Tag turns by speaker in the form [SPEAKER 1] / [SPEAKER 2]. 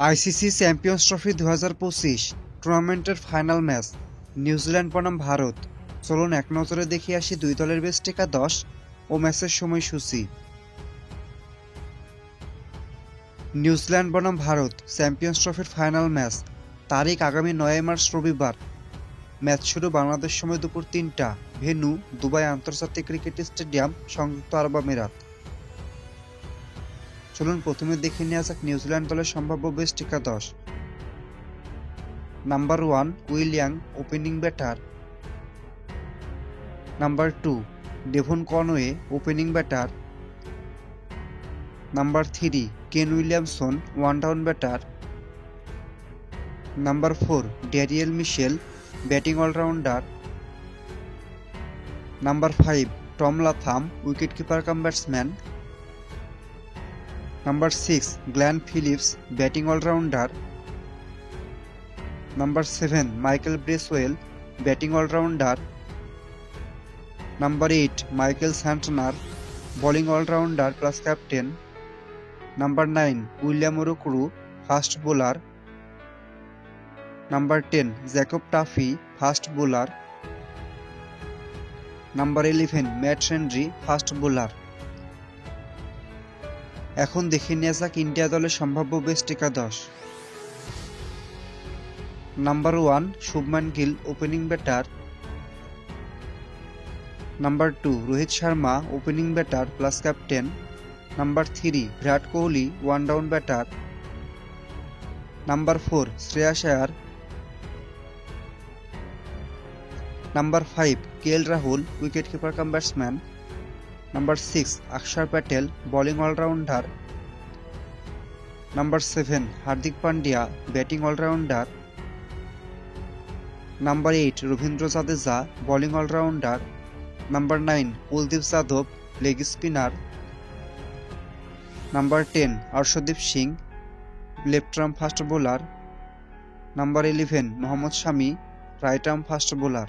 [SPEAKER 1] ICC champions trophy 2025 টুর্নামেন্টের final match New Zealand বনাম ভারত। চলুন এক নজরে দেখে আসি দুই দলের বেস্ট একাদশ ও ম্যাচের সময়সূচি। নিউজিল্যান্ড বনাম ভারত চ্যাম্পিয়ন্স ট্রফির ফাইনাল ম্যাচ, তারিখ আগামী 9 মার্চ রবিবার। ম্যাচ শুরু বাংলাদেশ সময় দুপুর 3টা। ভেন্যু দুবাই আন্তর্জাতিক ক্রিকেট স্টেডিয়াম, সংযুক্ত আরব আমিরাত। চলুন প্রথমে দেখে নেওয়া যাক নিউজিল্যান্ড দলের সম্ভাব্য বেস্ট একাদশ। Number 1 Will Young, opening batter. Number 2 Devon Conway, opening batter. Number 3 Kane Williamson, one down batter. Number 4 Daryl Mitchell, batting allrounder. Number 5 Tom Latham, wicket keeper cum batsman. Number 6 Glenn Phillips, batting allrounder. Number 7 Michael Bracewell, batting allrounder. Number 8 Michael Santner, bowling allrounder plus captain. Number 9 William O'Rourke, fast bowler. Number 10 Jacob Duffy, fast bowler. Number 11 mat Henry, fast bowler. এখন দেখে নেওয়া যাক India দলের সম্ভাব্য best একাদশ। Number 1 Shubman Gill, opening batter. Number 2 Rohit Sharma, opening batter plus captain. Number 3 Virat Kohli, one down batter. Number 4 Shreyas Iyer. Number 5 KL Rahul, wicket keeper cum batsman. Number 6 Axar Patel, bowling allrounder. Number 7 Hardik Pandya, batting allrounder. Number 8 Ravindra Jadeja, bowling allrounder. Number 9 Kuldeep Yadav, leg spinner. Number 10 Arshdeep Singh, left arm fast bowler. Number 11 Mohammad শামি, right arm fast bowler.